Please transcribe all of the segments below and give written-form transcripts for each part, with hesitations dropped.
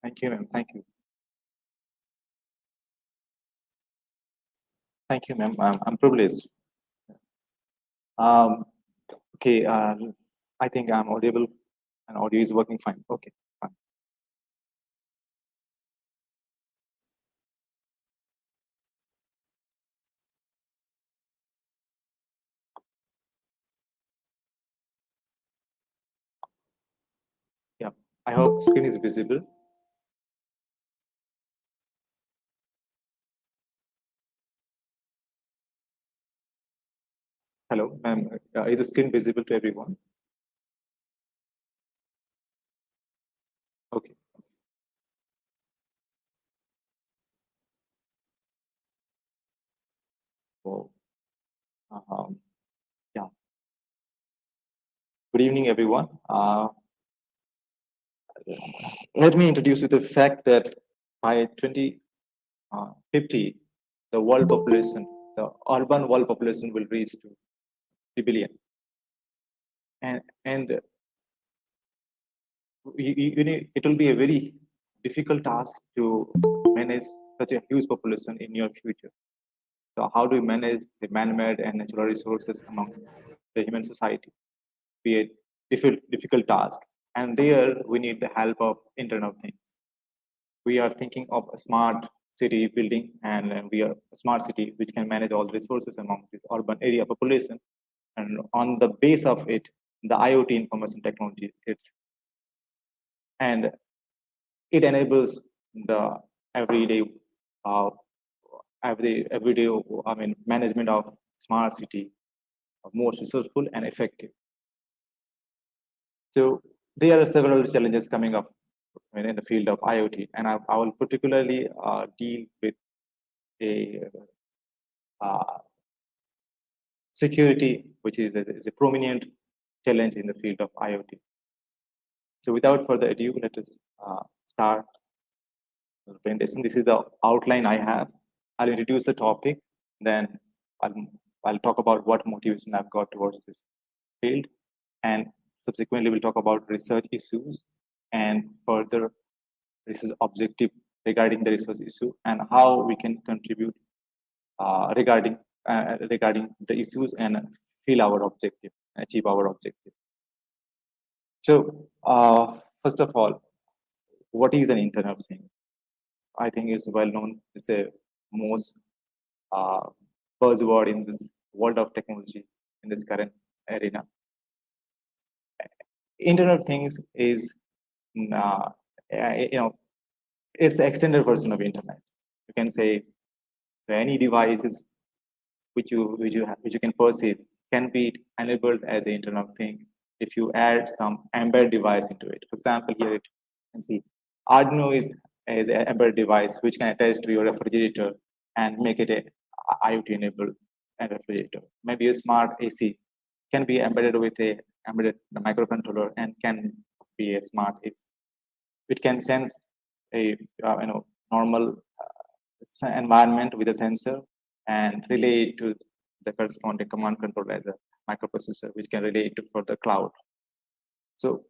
Thank you, ma'am. Thank you. Thank you, ma'am. I'm privileged. Um, okay, I think I'm audible and audio is working fine. Okay, fine. Yeah, I hope screen is visible. Hello, ma'am. Is the screen visible to everyone? Okay. So, um, yeah. Good evening, everyone. Let me introduce you the fact that by 2050, the world population, the urban world population will reach to 3 billion. And it will be a very difficult task to manage such a huge population in your future. So how do you manage the man-made and natural resources among the human society? Be a difficult task. And there we need the help of Internet of Things. We are thinking of a smart city building, and we are a smart city which can manage all the resources among this urban area population. And on the base of it, the IoT information technology sits. And it enables the everyday uh, everyday management of smart city more successful and effective. So there are several challenges coming up in the field of IoT, and I will particularly deal with a uh, security, which is a prominent challenge in the field of IoT. So without further ado, let us start the presentation. This is the outline I have. I'll introduce the topic, then I'll, I'll talk about what motivation I've got towards this field, and subsequently we'll talk about research issues and further research objective regarding the research issue and how we can contribute regarding the issues and fill our objective, achieve our objective. So first of all, what is an Internet of Things? I think it's well known. It's a most uh, buzzword in this world of technology in this current arena. Internet of Things is, uh, it's an extended version of internet. You can say any devices which you can perceive can be enabled as an Internet of Thing if you add some embedded device into it. For example, here you can see Arduino is an embedded device which can attach to your refrigerator and make it a IoT enabled refrigerator. Maybe a smart AC can be embedded with a embedded microcontroller and can be a smart AC. It can sense a normal environment with a sensor and relay it to the corresponding command control as a microprocessor, which can relay it to further cloud. So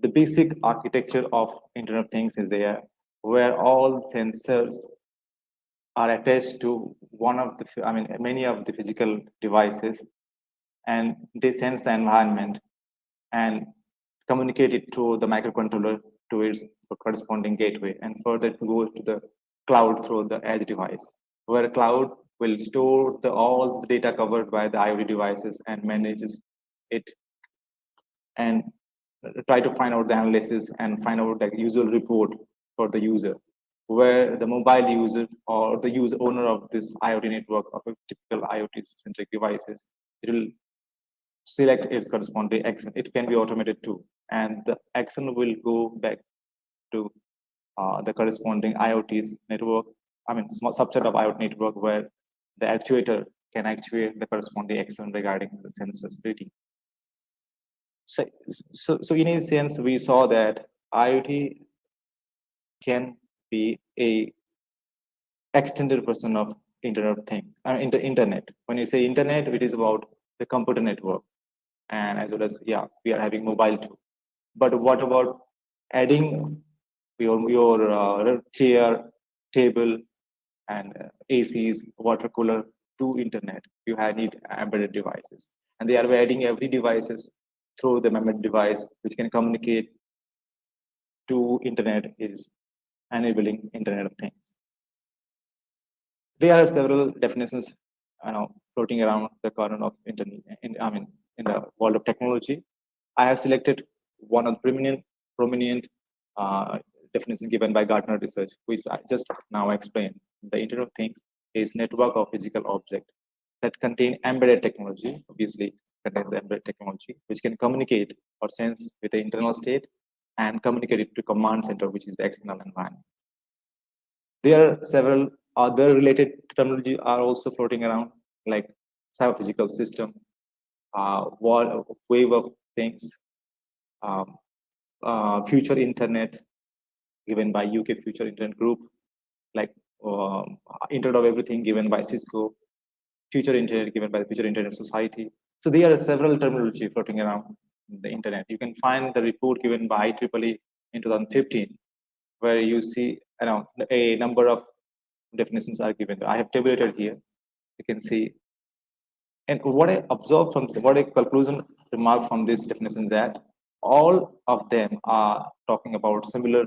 the basic architecture of Internet of Things is there, where all sensors are attached to many of the physical devices, and they sense the environment and communicate it through the microcontroller to its corresponding gateway, and further to go to the cloud through the edge device, where cloud will store all the data covered by the IoT devices and manages it and try to find out the analysis and find out the usual report for the user, where the mobile user or the user owner of this IoT network of a typical IoT centric devices, it will select its corresponding action. It can be automated too, and the action will go back to the corresponding IoT's network. Small subset of IoT network where the actuator can actuate the corresponding action regarding the sensor's reading. So in a sense, we saw that IoT can be a extended version of Internet of Things, internet. When you say internet, it is about the computer network, and as well as we are having mobile too. But what about adding your chair, table, and ACs, water cooler to internet. You need embedded devices, and they are adding every devices through the embedded device, which can communicate to internet, is enabling Internet of Things. There are several definitions, floating around the corner of internet. In the world of technology, I have selected one of prominent uh, definition given by Gartner Research, which I just now explained. The Internet of Things is network of physical objects that contain embedded technology. Obviously, contains embedded technology which can communicate or sense with the internal state and communicate it to command center, which is the external environment. There are several other related terminology are also floating around, like cyber-physical system, wave of things, um, future internet given by UK Future Internet Group, like Internet of Everything given by Cisco, future internet given by the Future Internet Society. So there are several terminology floating around the internet. You can find the report given by IEEE in 2015, where you see a number of definitions are given. I have tabulated here. You can see, and what I observed from what a conclusion remark from this definition is that all of them are talking about similar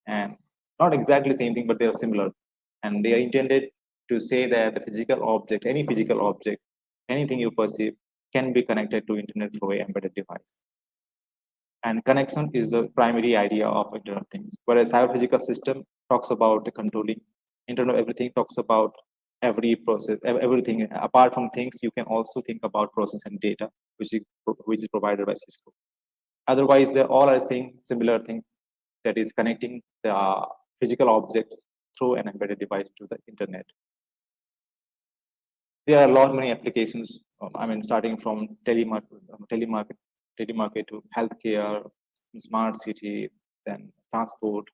and not exactly the same thing, but they are similar, and they are intended to say that the physical object, any physical object, anything you perceive, can be connected to internet through an embedded device. And connection is the primary idea of Internet of Things. Whereas cyber-physical system talks about the controlling. Internet of Everything talks about every process, everything. Apart from things, you can also think about process and data, which is provided by Cisco. Otherwise, they all are saying similar thing, that is connecting the physical objects through an embedded device to the internet. There are a lot many applications. Starting from telemarket to healthcare, smart city, then transport,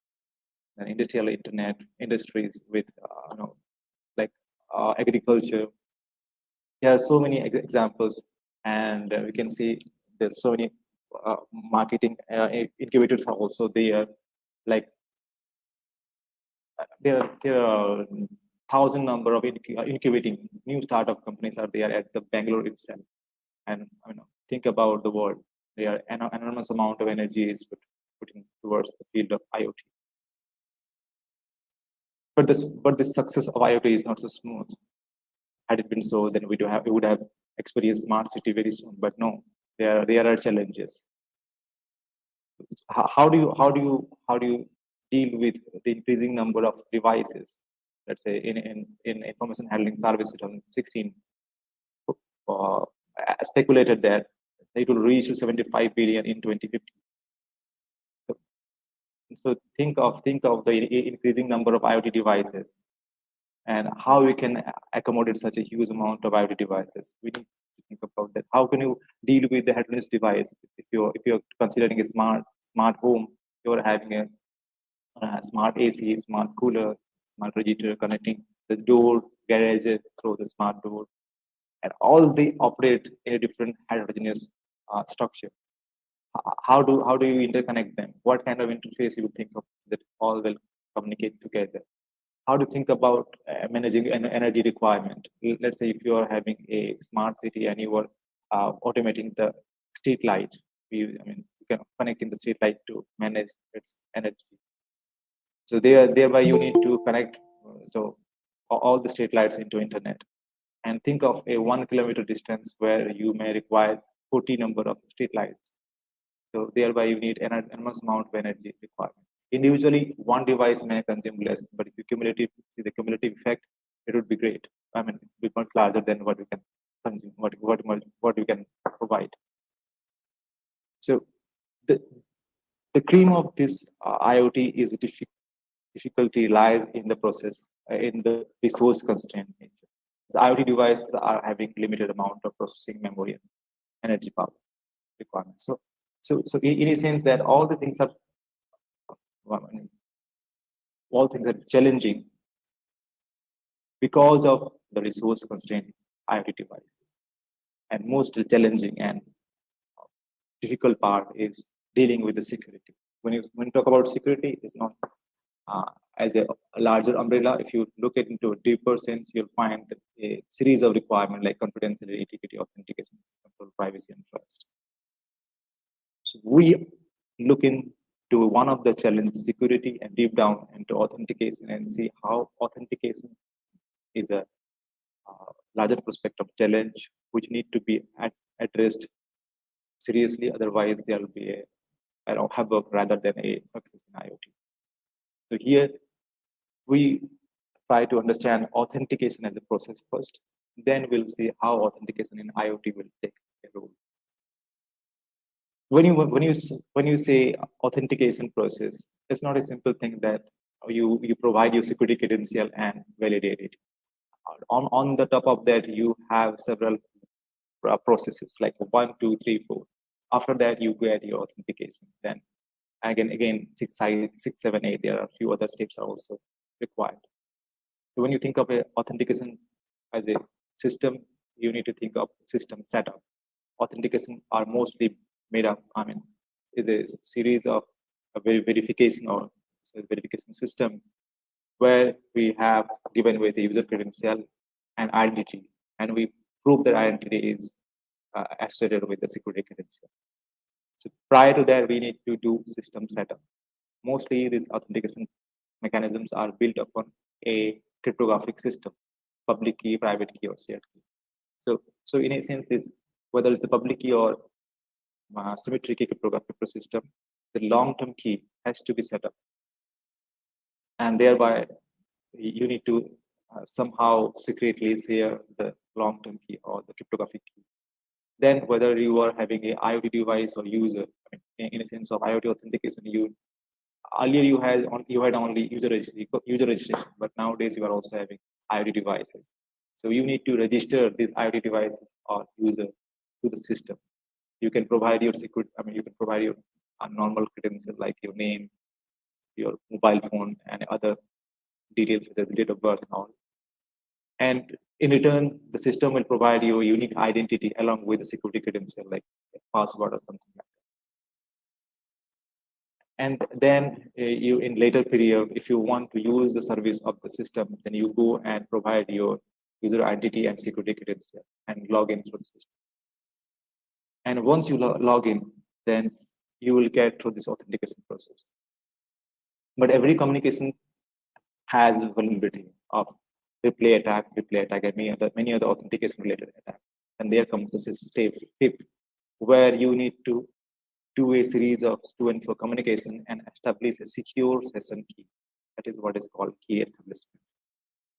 then industrial internet, industries with like agriculture. There are so many examples, and we can see there's so many marketing incubators are also there. Like there are thousand number of incubating new startup companies are there at the Bangalore itself. And think about the world. There an enormous amount of energy is putting towards the field of IoT. But the success of IoT is not so smooth. Had it been so, then we would have experienced smart city very soon. But no, there are challenges. How do you deal with the increasing number of devices? Let's say in information handling service 2016, uh, speculated that it will reach to 75 billion in 2050. So think of the increasing number of IoT devices and how we can accommodate such a huge amount of IoT devices. We need to think about that. How can you deal with the headless device? If you're considering a smart home, you're having a smart AC, smart cooler, smart radiator connecting the door, garage through the smart door, and all they operate in a different heterogeneous structure. How do you interconnect them? What kind of interface you would think of that all will communicate together? How do you think about managing an energy requirement? Let's say if you are having a smart city and you are automating the street light, you can connect in the street light to manage its energy. So thereby you need to connect all the street lights into internet. And think of a 1 kilometer distance where you may require 40 number of street lights. So thereby you need an enormous amount of energy requirement. Individually, one device may consume less, but if you see the cumulative effect, it would be great. It would be much larger than what we can consume, what we can provide. So the cream of this IoT is difficulty lies in the process, in the resource constraint nature. So IoT devices are having limited amount of processing memory and energy power requirements. So in a sense that all things are challenging because of the resource constraint IoT devices. And most challenging and difficult part is dealing with the security. when you talk about security, it's not as a larger umbrella. If you look at into a deeper sense, you'll find a series of requirements like confidentiality, integrity, authentication, control, privacy, and trust. So we look into one of the challenges, security, and deep down into authentication, and see how authentication is a larger prospect of challenge which need to be addressed seriously. Otherwise, there will be a havoc rather than a success in IoT. So here we try to understand authentication as a process first. Then we'll see how authentication in IoT will take a role. When you say authentication process, it's not a simple thing that you provide your security credential and validate it. On the top of that, you have several processes like 1, 2, 3, 4. After that, you get your authentication. Then again 6, 7, 8. There are a few other steps are also required. So when you think of authentication as a system, you need to think of system setup. Authentication are mostly made up, is a series of a verification or verification system where we have given away the user credential and identity, and we prove that identity is associated with the security credential. So prior to that, we need to do system setup. Mostly these authentication mechanisms are built upon a cryptographic system, public key, private key, or shared key. So in a sense, this whether it's a public key or symmetric key cryptographic system, the long-term key has to be set up, and thereby you need to somehow secretly share the long-term key or the cryptographic key. Then whether you are having a IoT device or user, in a sense of IoT authentication, earlier you had only user registration, but nowadays you are also having IoT devices. So you need to register these IoT devices or user to the system. You can provide your secret. You can provide your normal credentials like your name, your mobile phone, and other details such as date of birth and all. And in return, the system will provide you a unique identity along with the security credential like a password or something like that. And then you, in later period, if you want to use the service of the system, then you go and provide your user identity and security credential and log in through the system. And once you log in, then you will get through this authentication process. But every communication has a vulnerability of replay attack, and many other authentication related attacks. And there comes the step fifth, where you need to do a series of to and fro communication and establish a secure session key. That is what is called key establishment.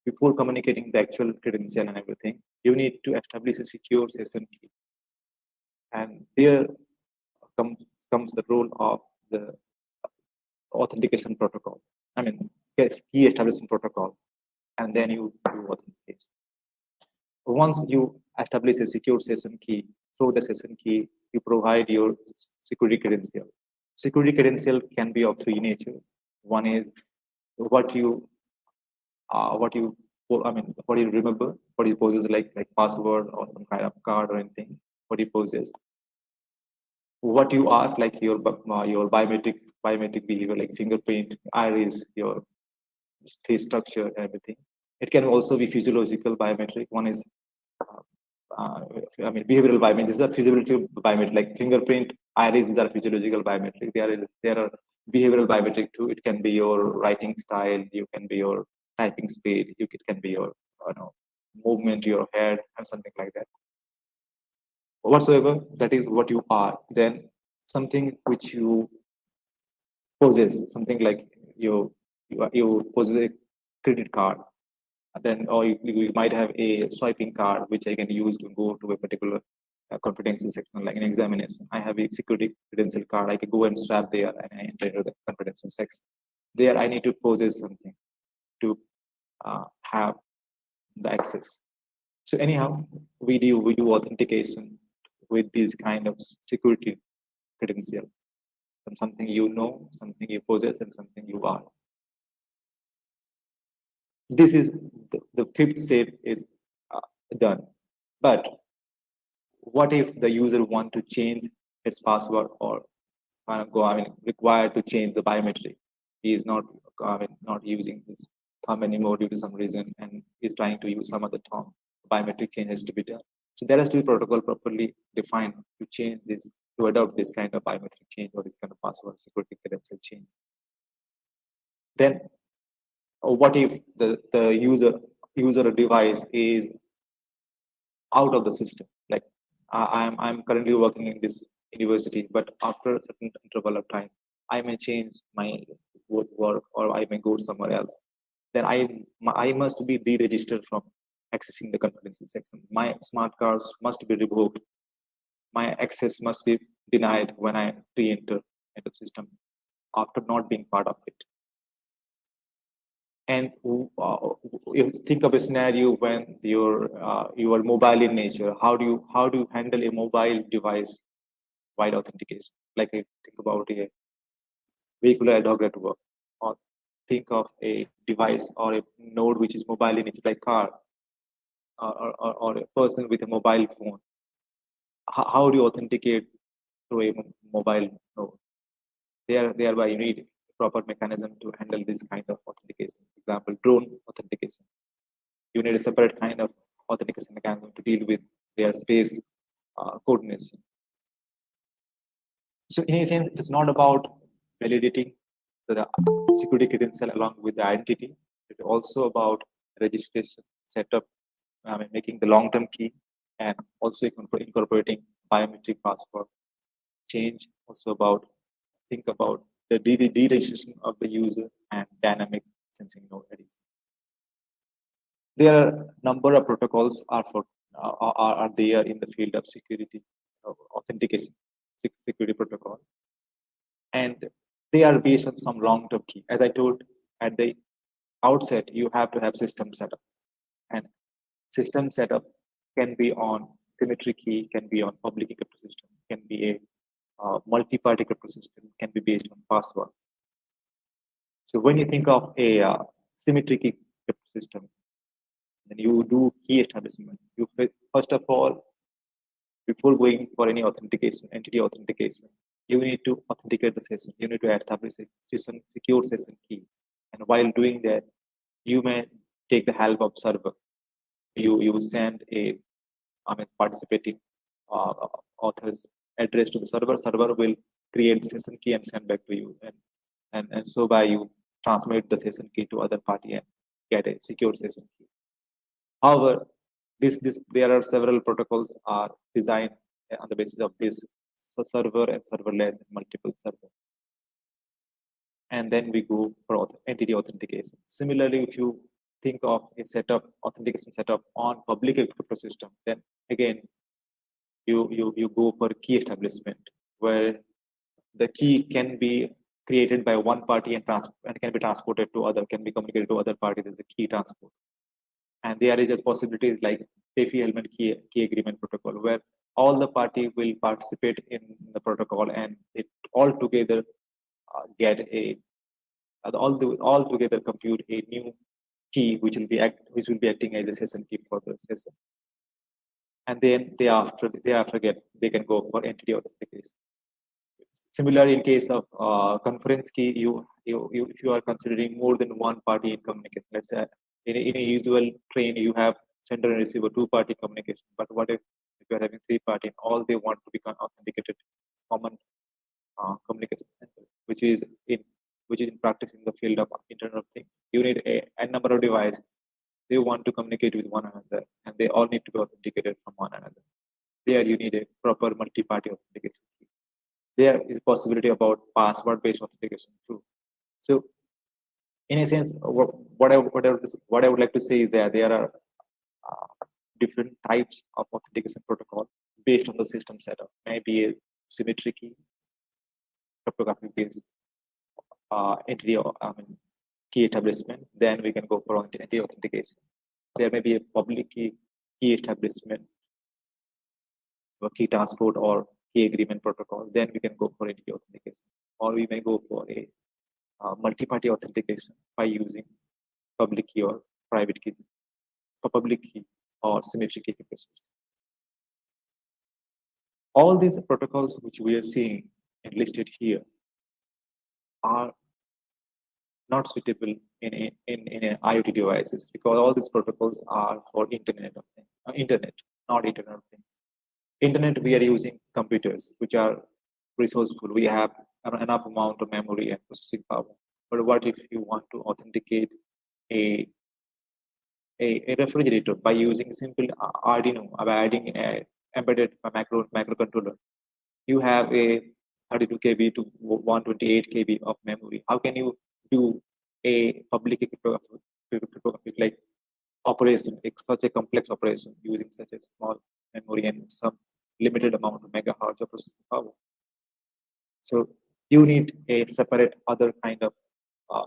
Before communicating the actual credential and everything, you need to establish a secure session key. And there comes the role of the authentication protocol. Key establishment protocol, and then you do authentication. Once you establish a secure session key, through the session key, you provide your security credential. Security credential can be of three nature. One is what you remember, what you possess like password or some kind of card or anything, what you possess. What you are, like your biometric behavior, like fingerprint, iris, your face structure, everything. It can also be physiological biometric. One is behavioral biometric. These are physiological biometric, like fingerprint, iris. These are physiological biometric. There are behavioral biometric too. It can be your writing style. You can be your typing speed. It can be your movement, your head, and something like that. Whatsoever that is what you are. Then something which you possess, something like you possess a credit card. Then, or you might have a swiping card, which I can use to go to a particular confidential section, like an examination. I have a security credential card. I can go and swap there and I enter into the confidential section. There, I need to possess something to have the access. So anyhow, we do authentication with these kind of security credential. Something you know, something you possess, and something you are. This is the fifth step is done. But what if the user want to change its password or required to change the biometric. He is not, not using this thumb anymore due to some reason, and is trying to use some other thumb. Biometric change has to be done. So there has to be protocol properly defined to change this, to adopt this kind of biometric change or this kind of password security credential change. Then, what if the user device is out of the system? Like I'm currently working in this university, but after a certain interval of time, I may change my work or I may go somewhere else. Then I must be deregistered from accessing the conferencing section. My smart cards must be revoked. My access must be denied when I re-enter into the system after not being part of it. And you think of a scenario when you are mobile in nature. How do you handle a mobile device while authentication? Like think about a vehicular ad hoc network, or think of a device or a node which is mobile in nature, like car, or a person with a mobile phone. How do you authenticate through a mobile node? Thereby you need proper mechanism to handle this kind of authentication. Example, drone authentication. You need a separate kind of authentication mechanism to deal with their space coordination. So in a sense, it's not about validating the security credential along with the identity. It's also about registration, setup, making the long-term key, and also incorporating biometric password change. Also about think about the deregistration of the user and dynamic sensing node addition. There are a number of protocols are there in the field of security, authentication, security protocol, and they are based on some long-term key. As I told at the outset, you have to have system setup, and system setup can be on symmetric key, can be on public key crypto system, can be a multi-party crypto system, can be based on password. So when you think of a symmetric key crypto system, then you do key establishment. You first of all, before going for any authentication, entity authentication, you need to authenticate the session. You need to establish a session, secure session key. And while doing that, you may take the help of server. You send a participating author's address to the server. Server will create the session key and send back to you. And so by you transmit the session key to other party and get a secure session key. However, there are several protocols are designed on the basis of this, so server and serverless and multiple server. And then we go for entity authentication. Similarly, if you think of a setup, authentication setup on public crypto system, then again, you go for key establishment, where the key can be created by one party and can be transported to other, can be communicated to other party. There's a key transport. And there is a possibility like DeFi element key agreement protocol, where all the party will participate in the protocol and it all together get a all together compute a new key which will be acting as a session key for the session. And then they can go for entity authentication. Similarly, in case of conference key, if you are considering more than one party in communication, let's say in a usual train, you have sender and receiver, two-party communication. But what if you are having three-party and all they want to become authenticated common communication center, which is in practice in the field of Internet of Things. You need a number of devices. They want to communicate with one another, and they all need to be authenticated from one another. There, you need a proper multi-party authentication. There is possibility about password-based authentication too. So, in a sense, what I would like to say is that there are different types of authentication protocol based on the system setup. Maybe a symmetric key, cryptographic based entity key establishment. Then we can go for entity authentication. There may be a public key establishment, or key transport, or key agreement protocol. Then we can go for entity authentication, or we may go for a multi-party authentication by using public key or private keys, public key or symmetric key system. All these protocols which we are seeing enlisted here are not suitable in IoT devices, because all these protocols are for Internet of Things, Internet, not Internet of Things. Internet, we are using computers, which are resourceful. We have enough amount of memory and processing power. But what if you want to authenticate a a refrigerator by using simple Arduino, by adding a embedded microcontroller? You have a 32 KB to 128 KB of memory. How can you do a public cryptographic like operation, such a complex operation using such a small memory and some limited amount of megahertz of processing power? So you need a separate other kind of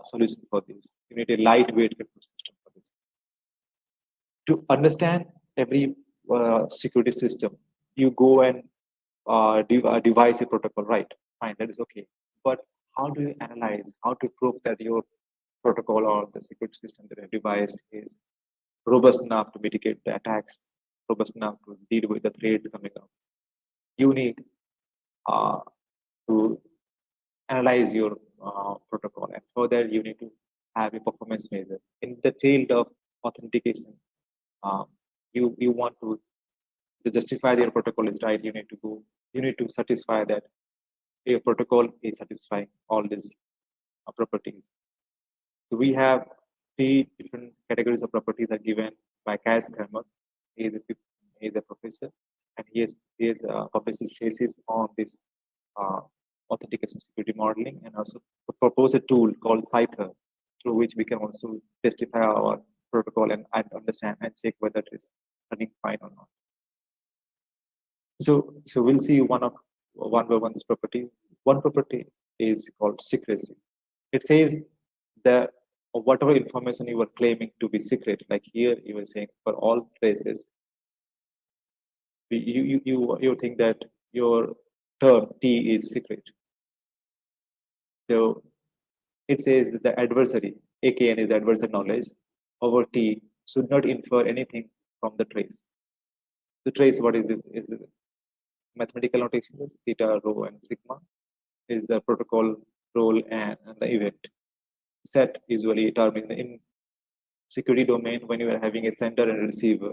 solution for this. You need a lightweight crypto system for this. To understand every security system, you go and devise a protocol, right? Fine, that is okay. But how do you analyze, how to prove that your protocol or the security system that you device is robust enough to mitigate the attacks, robust enough to deal with the threats coming up? You need uh, to analyze your protocol, and for that you need to have a performance measure. In the field of authentication, uh, you want to justify that your protocol is right. You need to satisfy that your protocol is satisfying all these properties. So we have three different categories of properties are given by Kais Kramer. He is a professor, and he has published his thesis on this uh, authentication security modeling, and also propose a tool called ITER, through which we can also testify our protocol and understand and check whether it is running fine or not. So we'll see one by one property. One property is called secrecy. It says that whatever information you were claiming to be secret, like here you were saying for all traces, you think that your term T is secret. So it says that the adversary, AKN is adversary knowledge, over T should not infer anything from the trace. The trace, what is this? Is mathematical notation is theta, rho, and sigma is the protocol role and the event. Set usually term in security domain when you are having a sender and a receiver.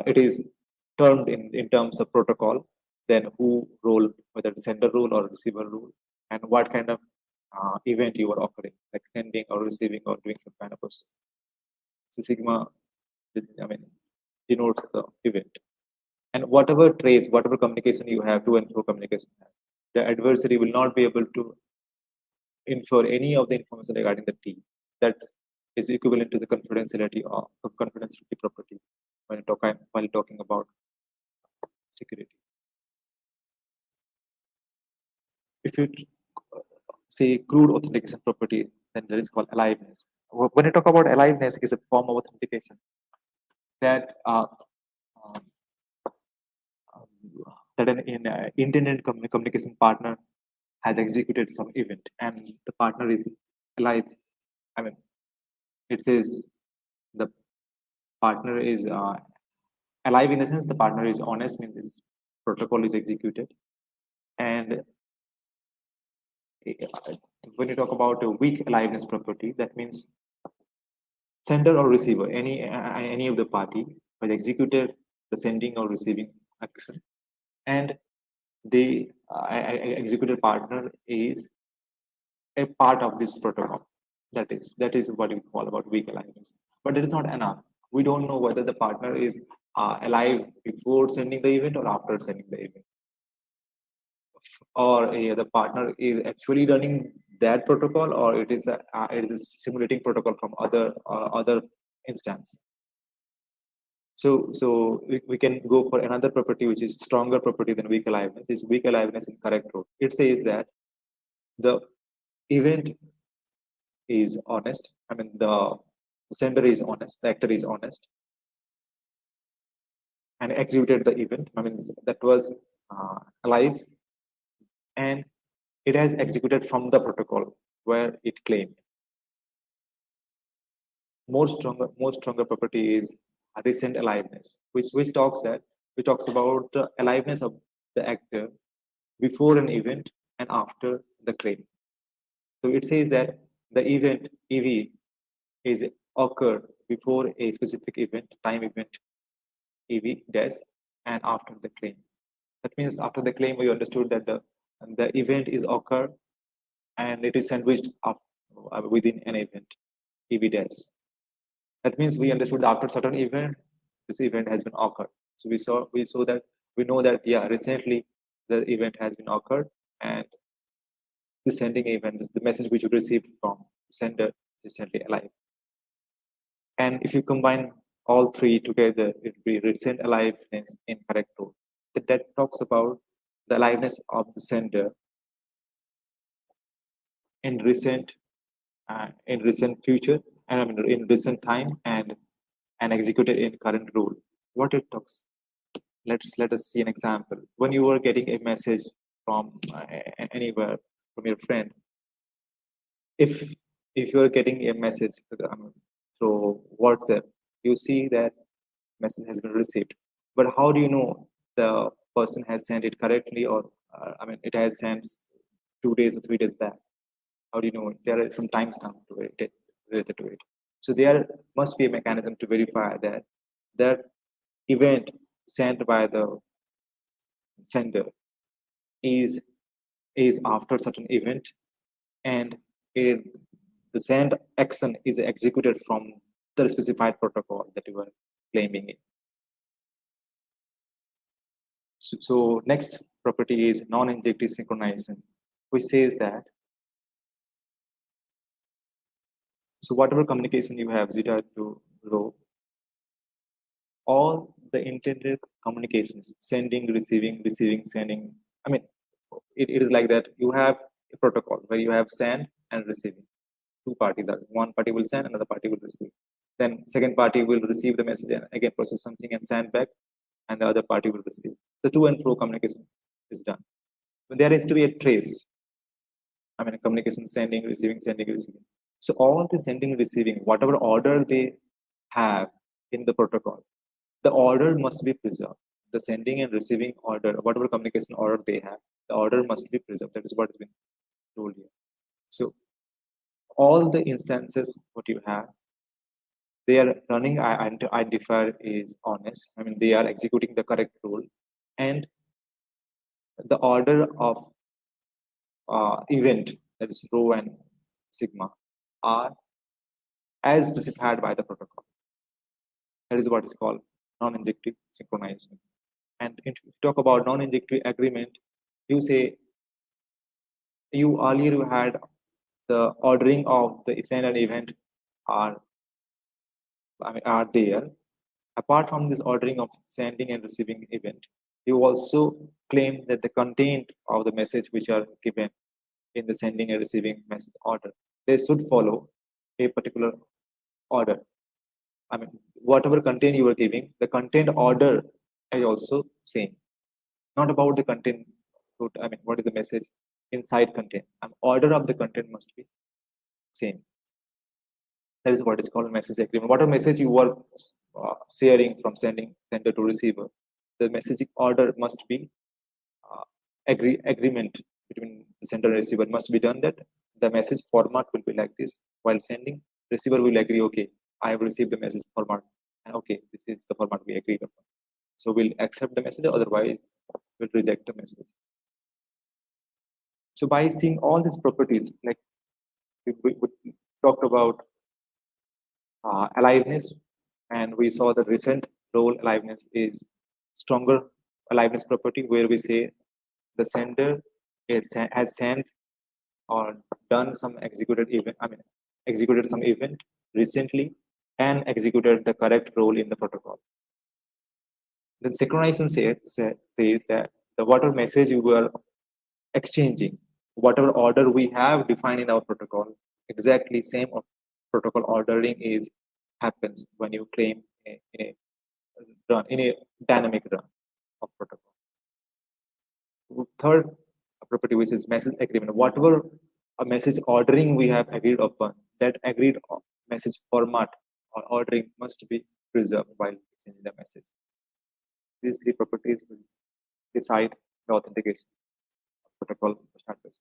It is termed in terms of protocol, then who role, whether it's sender role or receiver role, and what kind of event you are occurring, like sending or receiving or doing some kind of process. So sigma, denotes the event. And whatever trace, whatever communication you have, to and fro communication, the adversary will not be able to infer any of the information regarding the T. That is equivalent to the confidentiality or confidentiality property when talking about security. If you say crude authentication property, then there is called aliveness. When you talk about aliveness, is a form of authentication that um, that an intended communication partner has executed some event and the partner is alive. I mean, it says the partner is alive in the sense the partner is honest, means this protocol is executed. And when you talk about a weak aliveness property, that means sender or receiver, any of the party has executed the sending or receiving action, and the executed partner is a part of this protocol. That is what we call about weak aliveness. But it is not enough. We don't know whether the partner is alive before sending the event or after sending the event, or the partner is actually running that protocol, or it is a simulating protocol from other instance. So we can go for another property which is stronger property than weak aliveness. Is weak aliveness in correct role? It says that the event is honest. I mean, the sender is honest, the actor is honest, and executed the event. I mean, that was alive, and it has executed from the protocol where it claimed. More stronger property is recent aliveness, which talks about the aliveness of the actor before an event and after the claim. So it says that the event EV is occurred before a specific event, time event EV dash, and after the claim. That means after the claim, we understood that the event is occurred and it is sandwiched up within an event EV dash. That means we understood that after certain event, this event has been occurred. So we saw that we know that recently the event has been occurred, and the sending event, the message which you received from sender is recently alive. And if you combine all three together, it will be recent aliveness in correct role. That talks about the aliveness of the sender in recent future, and I mean in recent time, and executed in current role. What it talks. Let us see an example. When you are getting a message from anywhere from your friend, if you are getting a message through WhatsApp, you see that message has been received. But how do you know the person has sent it correctly, or it has sent 2 days or 3 days back? How do you know? There is some timestamp to it related to it. So there must be a mechanism to verify that that event sent by the sender is after certain event, and it, the send action is executed from the specified protocol that you are claiming it. So next property is non-injective synchronization, which says that so whatever communication you have zeta to rho, all the intended communications, sending, receiving, sending. I mean, it is like that. You have a protocol where you have send and receiving. Two parties are, one party will send, another party will receive. Then second party will receive the message and again process something and send back, and the other party will receive. The to and fro communication is done. When there is to be a trace, communication sending, receiving, sending, receiving. So all the sending, receiving, whatever order they have in the protocol, the order must be preserved. The sending and receiving order, whatever communication order they have, the order must be preserved. That is what has been told here. So all the instances what you have, they are running identifier is honest. They are executing the correct role, and the order of event, that is rho and sigma, are as specified by the protocol. That is what is called non-injective synchronization. And if you talk about non-injective agreement, you say you earlier had the ordering of the send and event are are there. Apart from this ordering of sending and receiving event, you also claim that the content of the message which are given in the sending and receiving message order, they should follow a particular order. Whatever content you are giving, the content order is also same. Not about the content, what is the message inside content. Order of the content must be same. That is what is called message agreement. Whatever message you are sharing from sender to receiver, the messaging order must be agreement between the sender and receiver must be done, that the message format will be like this. While sending, receiver will agree, okay, I have received the message format, and okay, this is the format we agreed upon. So we'll accept the message, otherwise we'll reject the message. So by seeing all these properties, like we talked about aliveness, and we saw the recent role aliveness is stronger aliveness property, where we say the sender has sent or done some executed event, executed some event recently and executed the correct role in the protocol. Then synchronization says that the whatever message you were exchanging, whatever order we have defined in our protocol, exactly same of protocol ordering is happens when you claim in a dynamic run of protocol. Third property, which is message agreement. Whatever a message ordering we have agreed upon, that agreed message format or ordering must be preserved while exchanging the message. These three properties will decide the authentication. protocol standards.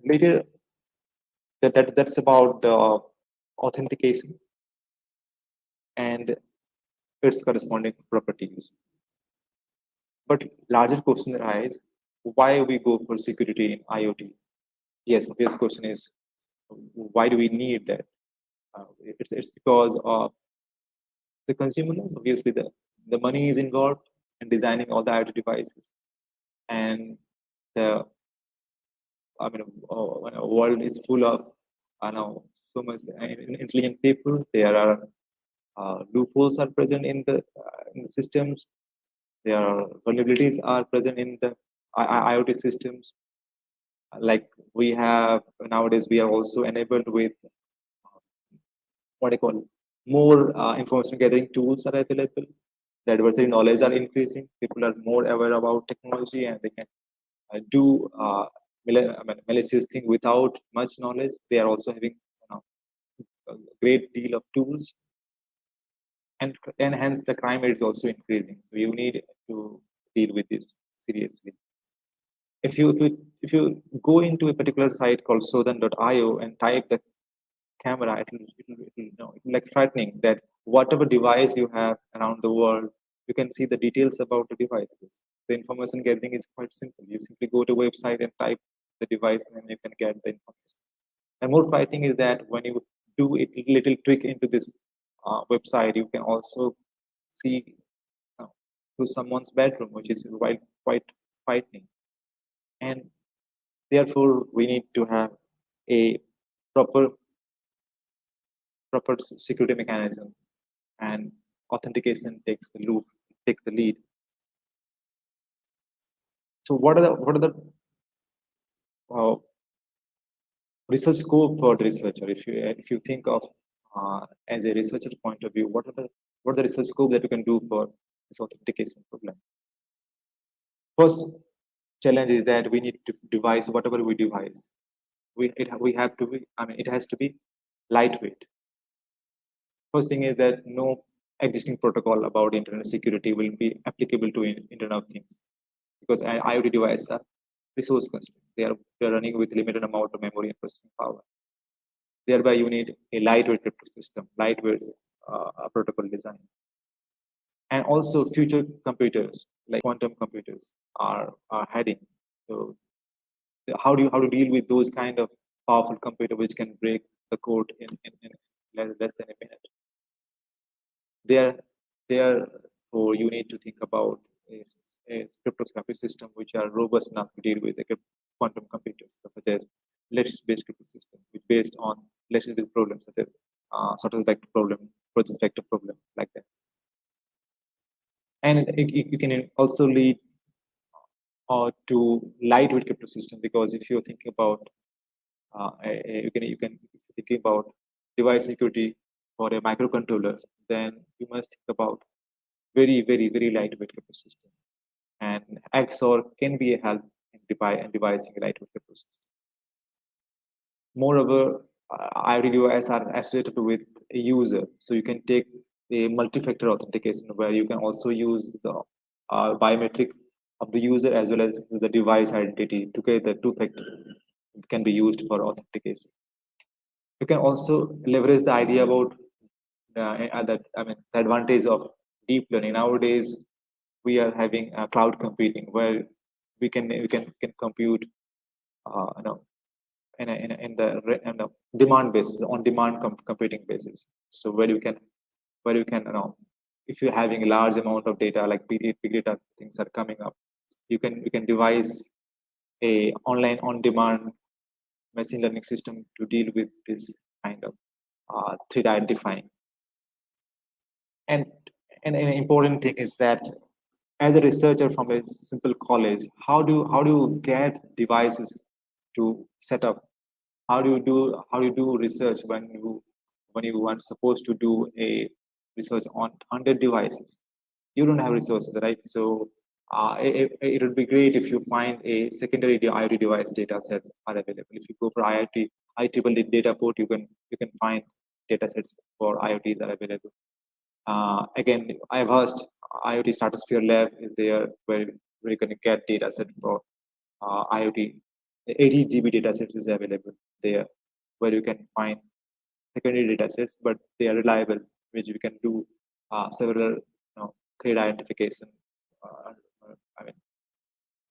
Later, that's about the authentication and its corresponding properties. But larger question arise, why we go for security in IoT? Yes, obvious question is, why do we need that? It's because of the consumers. Obviously, the money is involved in designing all the IoT devices, and the when a world is full of so much intelligent people. There are loopholes are present in the systems. There are vulnerabilities are present in the IoT systems. Like we have nowadays, we are also enabled with what I call more information gathering tools are available. The adversary knowledge are increasing. People are more aware about technology, and they can do malicious thing without much knowledge. They are also having a great deal of tools, and hence the crime rate is also increasing. So you need to deal with this seriously. If you go into a particular site called Sodan.io and type the camera, it'll like frightening that whatever device you have around the world, you can see the details about the devices. The information gathering is quite simple. You simply go to a website and type the device, and then you can get the information. And more frightening is that when you do a little tweak into this website, you can also see to someone's bedroom, which is quite frightening. And therefore, we need to have a proper security mechanism, and authentication takes the lead. So what are the uh, research scope for the researcher? If you think of as a researcher point of view, what are the research scope that you can do for this authentication problem? First challenge is that we need to devise whatever we devise. We have to be. It has to be lightweight. First thing is that no existing protocol about internet security will be applicable to Internet of Things, because IoT devices are resource constrained. They are running with limited amount of memory and processing power. Thereby, you need a lightweight crypto system, lightweight protocol design, and also future computers like quantum computers are heading. So, how do you deal with those kind of powerful computer which can break the code in less than a minute? Therefore, you need to think about a cryptographic system which are robust enough to deal with the quantum computers, such as lattice-based crypto system, which based on lattice-based problems such as subtle vector problem, process vector problem, like that. And you can also lead to lightweight crypto system, because if you're thinking about you can thinking about device security for a microcontroller, then you must think about very lightweight crypto system. And XOR can be a help in devising a lightweight crypto system. Moreover, IoT devices are associated with a user, so you can take a multi-factor authentication where you can also use the biometric of the user as well as the device identity. Together, two-factor can be used for authentication. You can also leverage the idea about the advantage of deep learning. Nowadays, we are having cloud computing where we can compute in the demand basis, on demand computing basis. So where you can if you're having a large amount of data, like big data things are coming up, you can devise a online on demand machine learning system to deal with this kind of threat identifying. And an important thing is that as a researcher from a simple college, how do you get devices to set up? How do you do research when you are supposed to do a research on 100 devices? You don't have resources, right? So it would be great if you find a secondary IoT device data sets are available. If you go for IEEE data port, you can find data sets for IoTs are available. Again, I've asked IoT Stratosphere Lab is there, where where you can get data set for IoT. The 80 GB data sets is available there, where you can find secondary data sets, but they are reliable, which you can do several thread identification, I mean,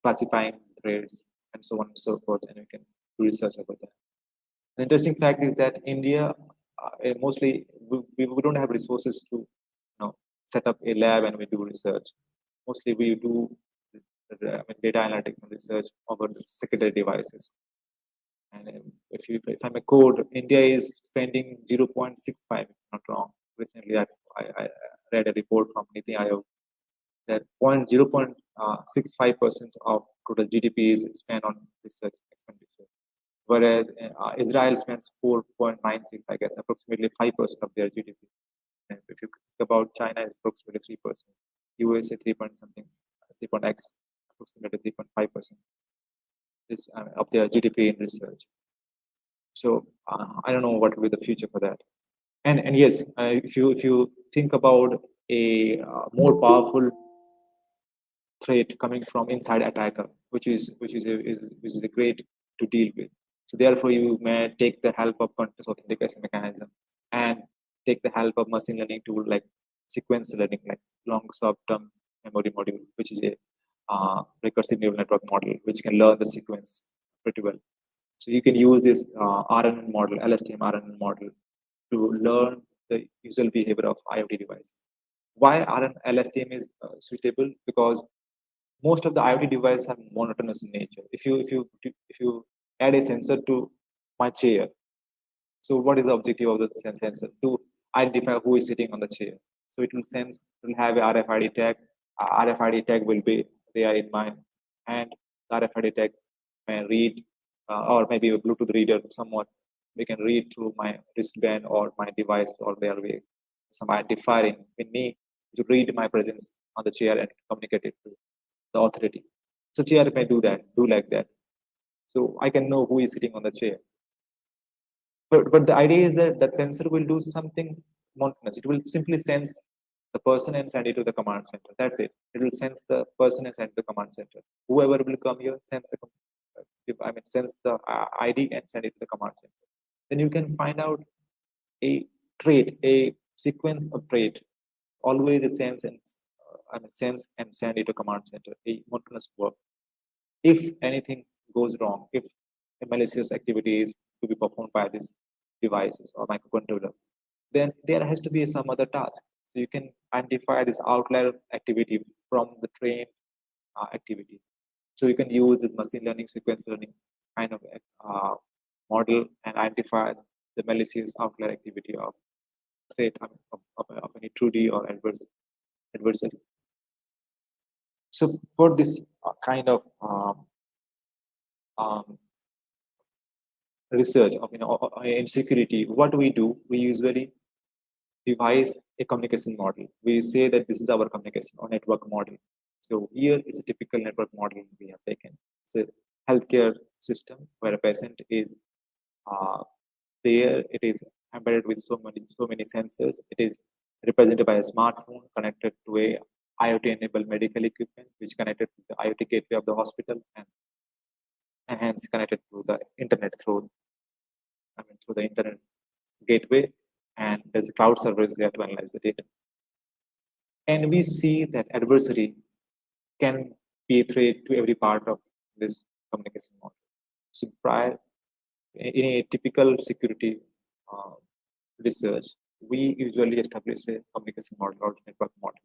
classifying threads, and so on and so forth, and you can do research about that. The interesting fact is that India, mostly we don't have resources to set up a lab and we do research. Mostly we do data analytics and research over the secondary devices. And if I'm a code, India is spending 0.65, if I'm not wrong. Recently, I read a report from Niti Aayog that 0.65% of total GDP is spent on research expenditure, whereas Israel spends 4.96, I guess, approximately 5% of their GDP. And if you think about China, it's approximately 3%. USA 3 point something, 3 point X, approximately 3.5% of their GDP in research. So I don't know what will be the future for that. And yes, if you think about a more powerful threat coming from inside attacker, which is a great to deal with. So therefore, you may take the help of continuous authentication mechanism and take the help of machine learning tool like sequence learning, like long short-term memory module, which is a recursive neural network model, which can learn the sequence pretty well. So you can use this RNN model, LSTM RNN model, to learn the usual behavior of IoT device. Why LSTM is suitable? Because most of the IoT devices are monotonous in nature. If you add a sensor to my chair, so what is the objective of the sensor? To identify who is sitting on the chair. So it will sense, it will have a RFID tag. RFID tag will be there in my hand. The RFID tag may read, or maybe a Bluetooth reader, somewhat. We can read through my wristband or my device, or there will be some identifier in me to read my presence on the chair and communicate it to the authority. So chair may do like that. So I can know who is sitting on the chair. But the idea is that that sensor will do something monotonous. It will simply sense the person and send it to the command center. That's it. It will sense the person and send it to the command center. Whoever will come here, sense the ID and send it to the command center. Then you can find out a trait, a sequence of trait, always a sense and send it to command center. A monotonous work. If anything goes wrong, if a malicious activity is to be performed by these devices or microcontroller, then there has to be some other task. So you can identify this outlier activity from the trained activity. So you can use this machine learning, sequence learning kind of model and identify the malicious outlier activity of threat of any 2D or adversary. So for this kind of research of in security, what we do, we usually devise a communication model. We say that this is our communication or network model. So here is a typical network model we have taken. It's a healthcare system where a patient is there. It is embedded with so many sensors. It is represented by a smartphone connected to a IoT-enabled medical equipment, which connected to the IoT gateway of the hospital and hence connected to the internet through the internet gateway, and there's a cloud servers there to analyze the data. And we see that adversary can be a threat to every part of this communication model. So in a typical security research, we usually establish a communication model or network model.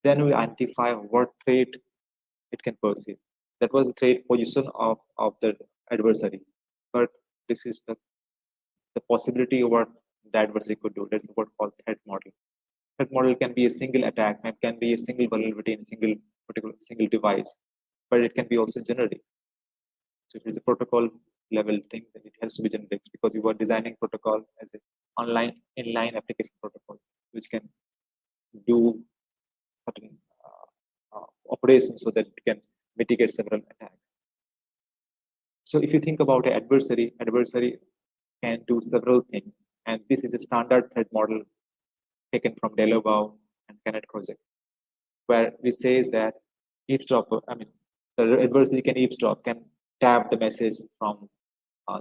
Then we identify what threat it can perceive. That was the threat position of the adversary. But this is the possibility of what the adversary could do. That's what called threat model. Threat model can be a single attack, and can be a single vulnerability in a single device, but it can be also generic. So if it's a protocol level thing, then it has to be generic because you are designing protocol as an inline application protocol, which can do certain operations so that it can mitigate several attacks. So if you think about an adversary can do several things, and this is a standard threat model taken from Delovau and Kenneth project, where we say is that eavesdropper, The adversary can eavesdrop, can tap the message from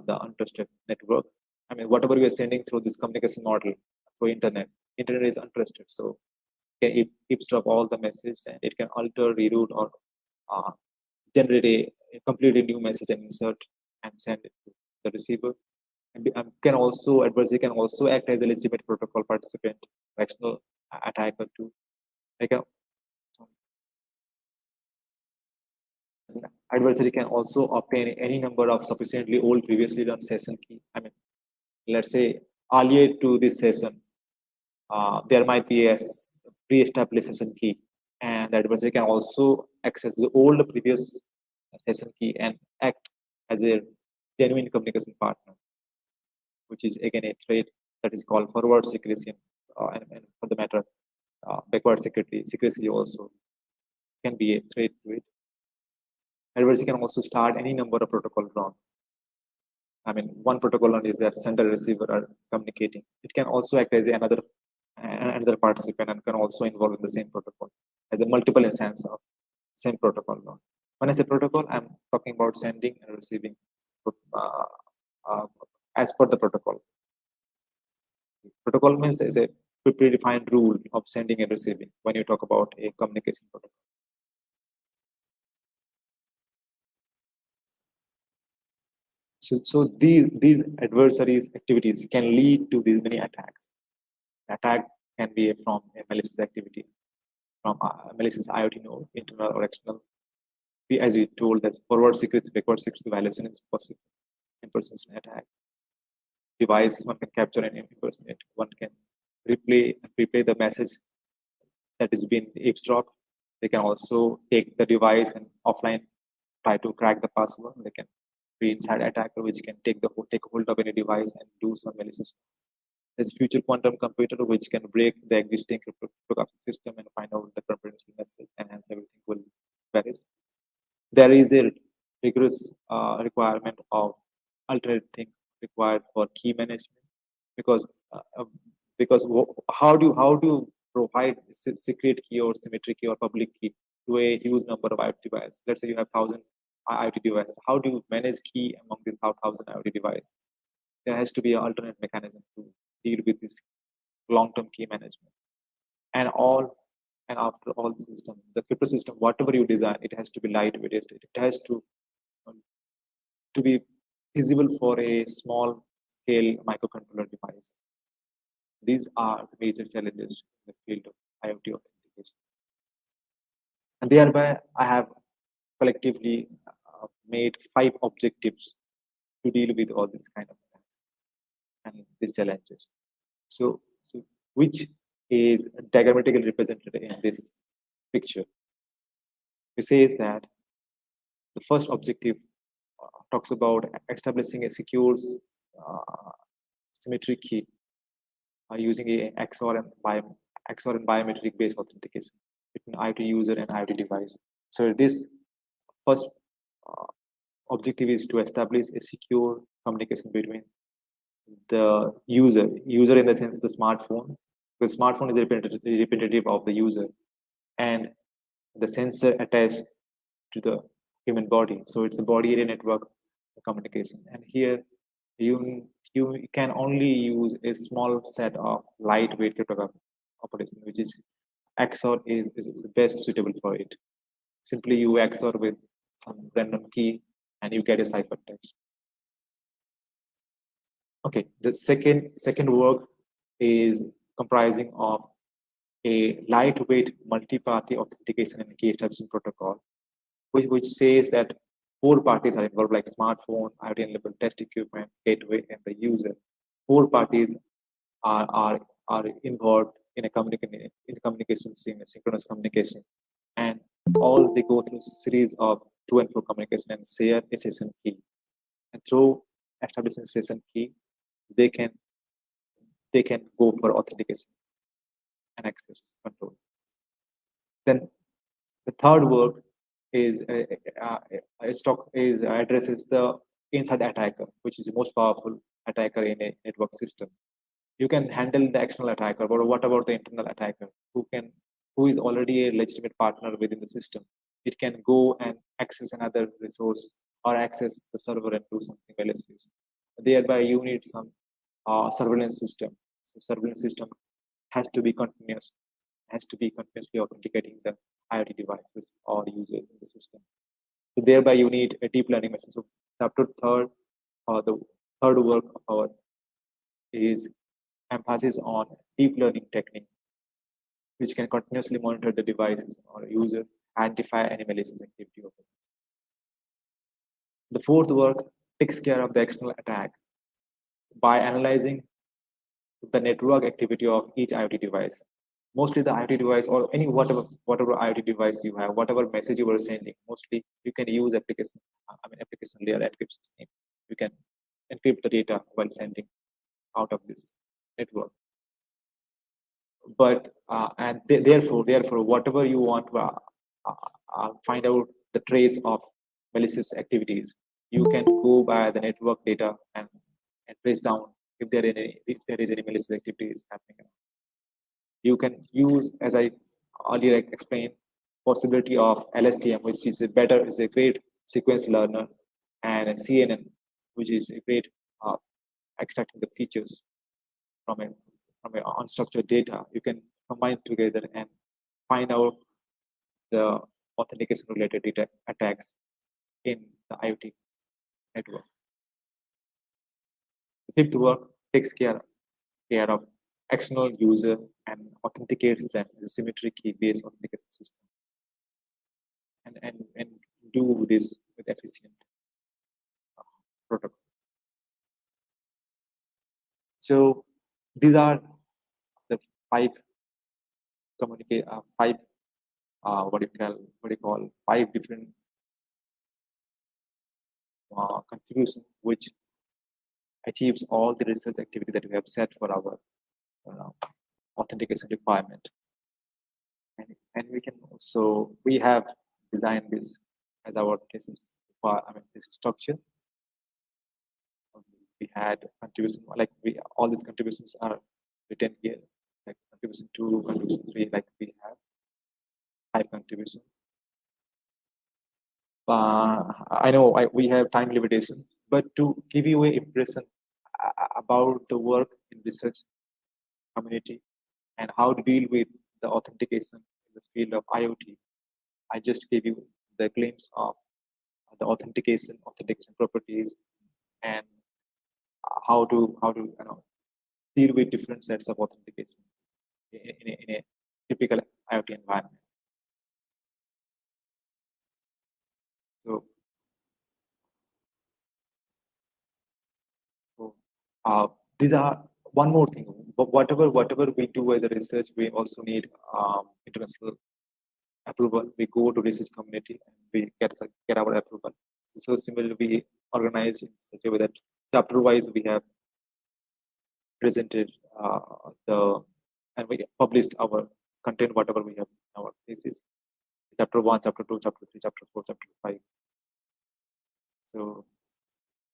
the untrusted network. I mean, whatever we are sending through this communication model through internet is untrusted. So it can eavesdrop all the messages, and it can alter, reroute, or uh, generate a completely new message and insert and send it to the receiver. And can also adversary can also act as a legitimate protocol participant, external attacker too. They can adversary can also obtain any number of sufficiently old previously done session key. I mean, let's say earlier to this session, there might be a pre-established session key, and the adversary can also access the old previous session key and act as a genuine communication partner, which is again a trait that is called forward secrecy, and for the matter, backward secrecy also can be a trait to it. Adversary can also start any number of protocol run. I mean, one protocol run is that sender receiver are communicating. It can also act as another participant and can also involve in the same protocol as a multiple instance of same protocol run. When I say protocol, I'm talking about sending and receiving uh, uh, as per the protocol. Protocol means is a predefined rule of sending and receiving when you talk about a communication protocol. So these adversaries activities can lead to these many attacks. Attack can be from a malicious activity, from a malicious IoT node, internal or external. As you told, that forward secrets, backward secrets violation is possible. Impersonation attack. Device, one can capture and impersonate. One can replay the message that is being eavesdropped. They can also take the device and offline try to crack the password. They can be inside attacker, which can take hold of any device and do some malicious. There's future quantum computer which can break the existing cryptographic system and find out the comprehensive message, and hence everything will vanish. There is a rigorous requirement of alternate thing required for key management, because how do you provide secret key or symmetric key or public key to a huge number of IoT devices? Let's say you have 1,000 IoT devices. How do you manage key among these 1,000 IoT devices? There has to be an alternate mechanism to deal with this long-term key management. And after all the system, the crypto system, whatever you design, it has to be lightweight. It has um, to be feasible for a small scale microcontroller device. These are the major challenges in the field of IoT authentication. And thereby, I have collectively made 5 objectives to deal with all this kind of and these challenges. So which is diagrammatically represented in this picture. It says that the first objective talks about establishing a secure symmetric key using a XOR and biometric based authentication between IoT user and IoT device. So this first uh, objective is to establish a secure communication between the user in the sense the smartphone. The smartphone is representative of the user, and the sensor attached to the human body. So it's a body area network communication. And here you can only use a small set of lightweight cryptographic operation, which is XOR is the best suitable for it. Simply you XOR with some random key and you get a ciphertext. Okay, the second work is comprising of a lightweight multi-party authentication and key establishment protocol, which says that 4 parties are involved, like smartphone, IoT-enabled test equipment, gateway, and the user. 4 parties are involved in a communication scene, a synchronous communication, and all they go through series of to and fro communication and share a session key. And through establishing session key, they can go for authentication and access control. Then the third work is addresses the inside attacker, which is the most powerful attacker in a network system. You can handle the external attacker, but what about the internal attacker who is already a legitimate partner within the system? it can go and access another resource or access the server and do something malicious. Thereby, you need some surveillance system. The surveillance system has to be continuous, has to be continuously authenticating the IoT devices or users in the system. So thereby, you need a deep learning machine. So chapter third, the third work of our is emphasis on deep learning technique, which can continuously monitor the devices or user, identify any malicious activity of it. The fourth work takes care of the external attack by analyzing the network activity of each IoT device. Mostly the IoT device or any whatever IoT device you have, whatever message you are sending, mostly you can use application layer encryption scheme. You can encrypt the data while sending out of this network. But therefore, whatever you want to find out the trace of malicious activities, you can go by the network data and trace down if if there is any malicious activities happening. You can use, as I earlier explained, possibility of LSTM, which is a great sequence learner, and CNN, which is a great extracting the features from a unstructured data. You can combine together and find out the authentication related data attacks in the IoT network. The fifth work takes care of external user and authenticates them as a symmetry key based authentication system. And do this with efficient protocol. So these are the five what do you call five different contributions which achieves all the research activity that we have set for our authentication requirement. And we have designed this as our thesis structure. We had contribution, all these contributions are written here, like contribution 2, contribution 3, like we have 5 contributions. I know we have time limitation, but to give you an impression about the work in research community and how to deal with the authentication in the field of IoT, I just gave you the glimpse of the authentication properties, and how to deal with different sets of authentication in a typical IoT environment. These are one more thing. But whatever we do as a research, we also need international approval. We go to research community and we get our approval. So similarly, we organize in such a way that chapter wise we have presented and we published our content, whatever we have in our thesis. Chapter 1, chapter 2, chapter 3, chapter 4, chapter 5. So,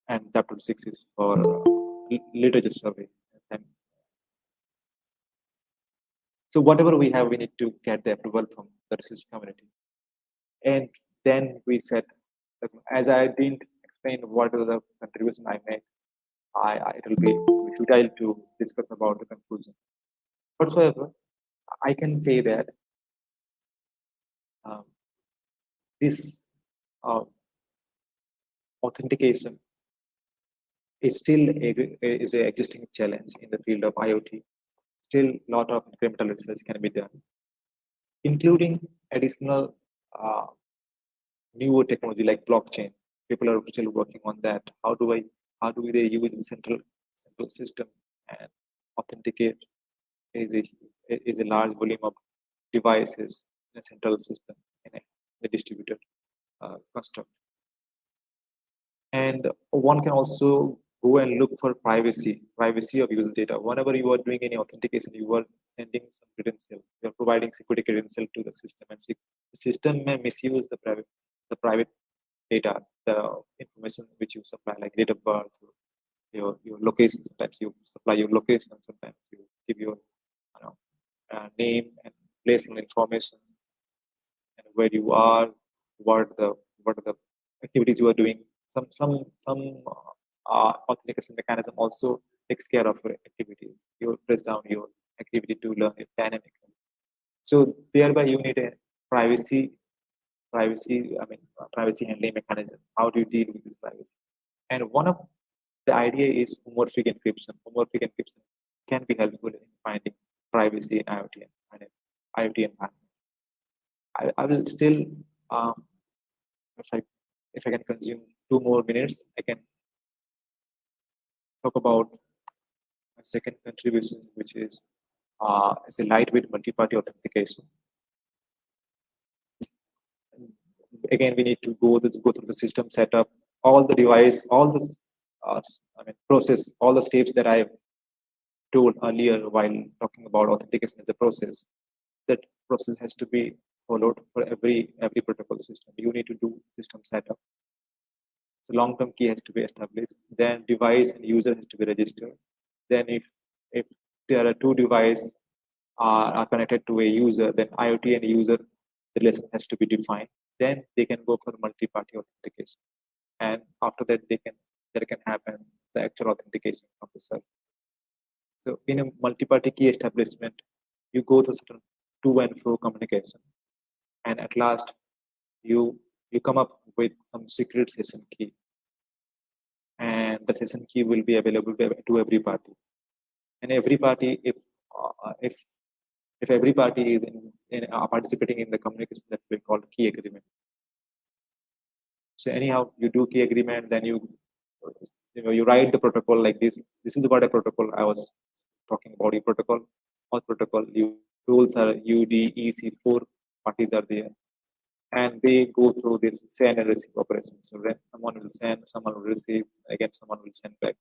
and chapter 6 is for literature survey. So whatever we have, we need to get the approval from the research community. And then we said, as I didn't explain what are the contribution I made, it will be futile to discuss about the conclusion. Whatsoever, I can say that this authentication is still is an existing challenge in the field of IoT. Still, a lot of incremental research can be done, including additional newer technology like blockchain. People are still working on that. How do they use the central system and authenticate is a large volume of devices in a central system in a distributed construct. And one can also go and look for privacy of user data. Whenever you are doing any authentication, you are sending some credential. You are providing security credential to the system, and the system may misuse the private data, the information which you supply, like date of birth, your location. Sometimes you supply your location. Sometimes you give your name and place and information and where you are, what are the activities you are doing. Some authentication mechanism also takes care of your activities. You press down your activity to learn it dynamically. So thereby you need a privacy handling mechanism. How do you deal with this privacy? And one of the idea is homomorphic encryption. Homomorphic encryption can be helpful in finding privacy in IoT and in IoT environment. I will still, um, if I if I can consume 2 more minutes, I can talk about my second contribution, which is a lightweight multi-party authentication. Again, we need to go through the system setup, all the device, all the process, all the steps that I told earlier while talking about authentication as a process. That process has to be followed for every protocol system. You need to do system setup. So long-term key has to be established. Then device and user has to be registered. Then if there are two devices are connected to a user, then IoT and user relation has to be defined. Then they can go for multi-party authentication, and after that there can happen the actual authentication of the server. So in a multi-party key establishment, you go through certain to and fro communication, and at last you come up with some secret session key, and the session key will be available to every party. And every party, if every party is participating in the communication, that will be called key agreement. So anyhow, you do key agreement, then you write the protocol like this. This is what a protocol I was talking about. A protocol, all protocol rules are UDEC, 4 parties are there, and they go through this send and receive operation. So when someone will send, someone will receive, again someone will send back,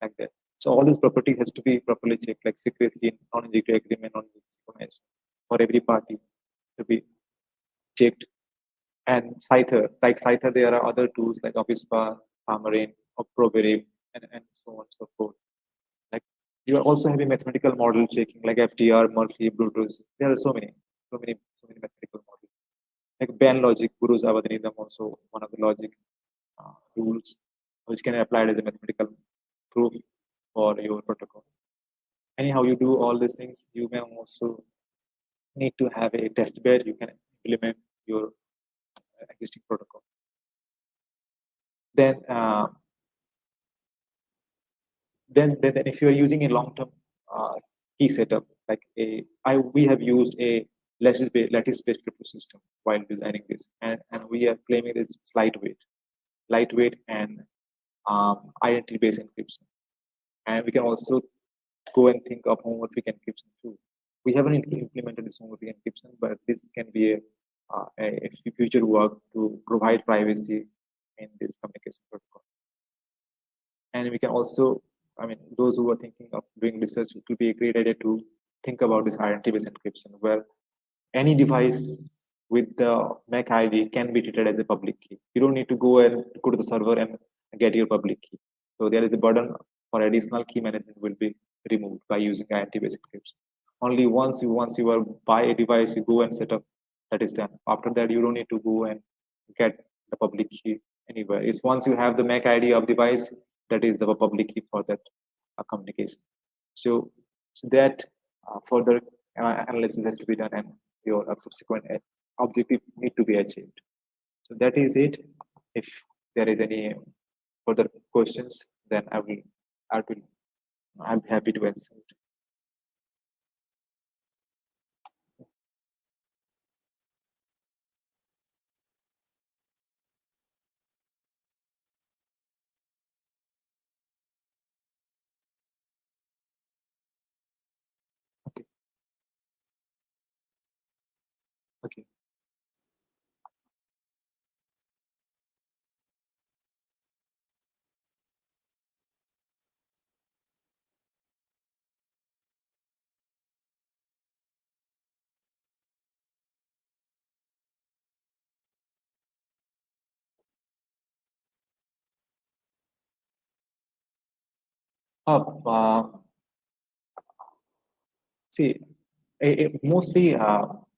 like that. So all these properties has to be properly checked, like secrecy, non-executive agreement, non-synchronized for every party to be checked. And Scyther, like Scyther, there are other tools like Avispa, Xamarin, or Proberib, and so on and so forth. Like you are also having mathematical model checking, like FTR, Murphy, Brutus. There are so many mathematical models. Like Ben logic, Guru's Avadhanidam, also one of the logic rules, which can be applied as a mathematical proof for your protocol. Anyhow, you do all these things. You may also need to have a test bed. You can implement your existing protocol. Then, then if you are using a long-term key setup, like we have used a lattice-based crypto system while designing this, and we are claiming this is lightweight and identity-based encryption. And we can also go and think of homomorphic encryption too. We haven't implemented this homomorphic encryption, but this can be a future work to provide privacy in this communication protocol. And we can also, those who are thinking of doing research, it will be a great idea to think about this identity-based encryption, where any device with the MAC ID can be treated as a public key. You don't need to go to the server and get your public key. So there is a burden for additional key management will be removed by using identity-based encryption. Only once you are buy a device, you go and set up, that is done. After that, you don't need to go and get the public key anywhere. It's once you have the MAC ID of device, that is the public key for that communication. So that further analysis has to be done, and your subsequent objective need to be achieved. So that is it. If there is any further questions, then I'm happy to answer it. Okay. Okay. Uh, See, mostly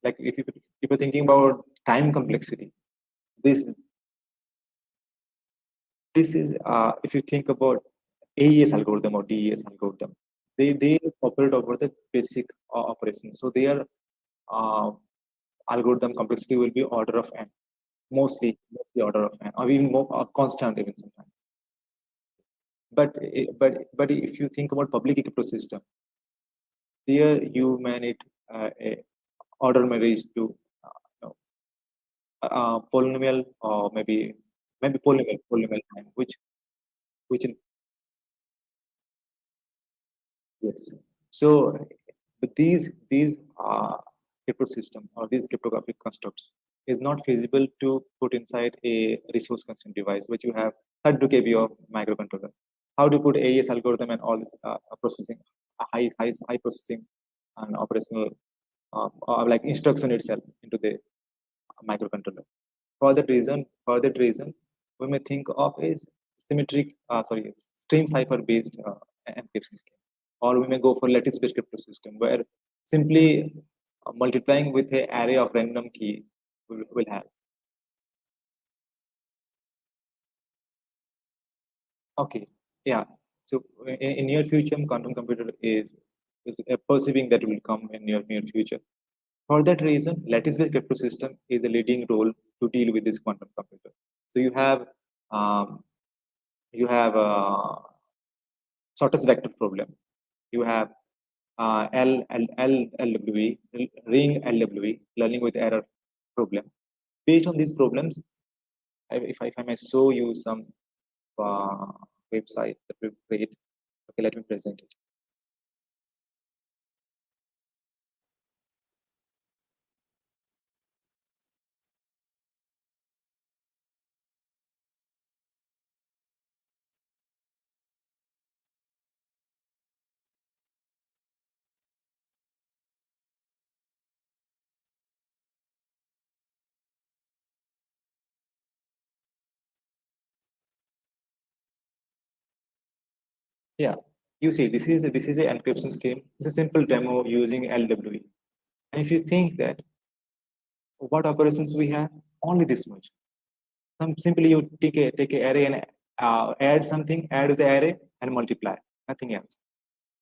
like if you're thinking about time complexity, this this is if you think about AES algorithm or DES algorithm, they operate over the basic operation. So their uh, algorithm complexity will be order of n, mostly order of n, or even more constant even sometimes. But if you think about public ecosystem, there you may need a order may reach to you know, polynomial or maybe polynomial time, which in yes. So but these crypto system or these cryptographic constructs is not feasible to put inside a resource consumed device which you have 32 KB of microcontroller. How do you put AES algorithm and all this processing, high processing and operational like instruction itself into the microcontroller? For that reason, we may think of a stream cipher based encryption scheme, or we may go for lattice based crypto system where simply multiplying with a array of random key will have. Okay, yeah. So in near future, quantum computer is perceiving that will come in near future. For that reason, lattice-based crypto system is a leading role to deal with this quantum computer. So um, you have shortest vector problem. You have LWE, ring LWE, learning with error problem. Based on these problems, if I may show you some uh, website that we've created, okay, let me present it. Yeah, you see, this is a encryption scheme. It's a simple demo using LWE. And if you think that what operations we have, only this much. Simply you take a array and add something, add to the array and multiply, nothing else.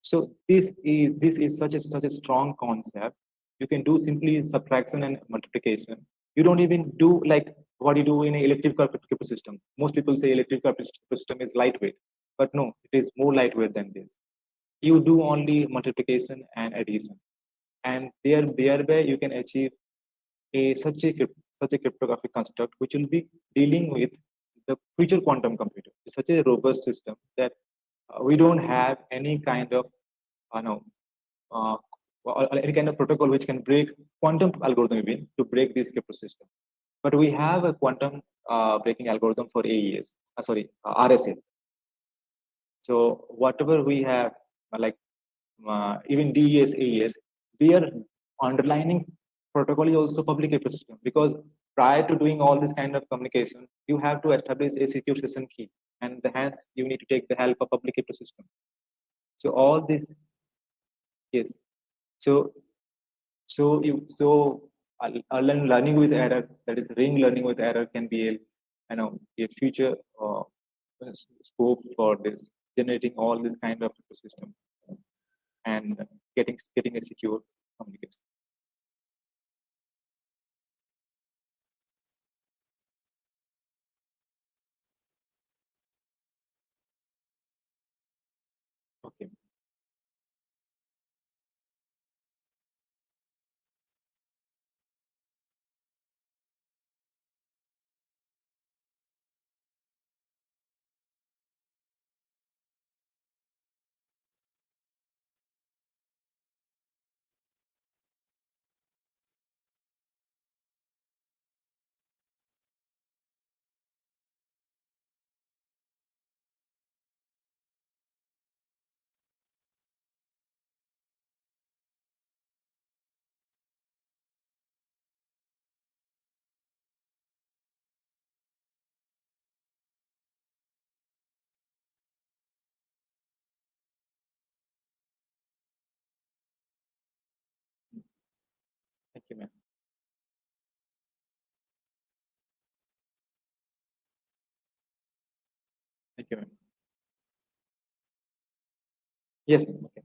So this is such a strong concept. You can do simply subtraction and multiplication. You don't even do like what you do in an electrical computer system. Most people say electrical computer system is lightweight, but no, it is more lightweight than this. You do only multiplication and addition, and thereby you can achieve such a cryptographic construct which will be dealing with the future quantum computer. It's such a robust system that we don't have any kind of no, uh, or any kind of protocol which can break quantum algorithm even to break this crypto system. But we have a quantum breaking algorithm for AES, RSA. So whatever we have, like even DES, AES, their underlining protocol is also public ecosystem because prior to doing all this kind of communication, you have to establish a secure session key, and hence you need to take the help of public ecosystem. So all this, yes. So learning with error, that is ring learning with error, can be a future scope for this generating all this kind of ecosystem and getting a secure communication. Okay. Thank you. Yes. Okay.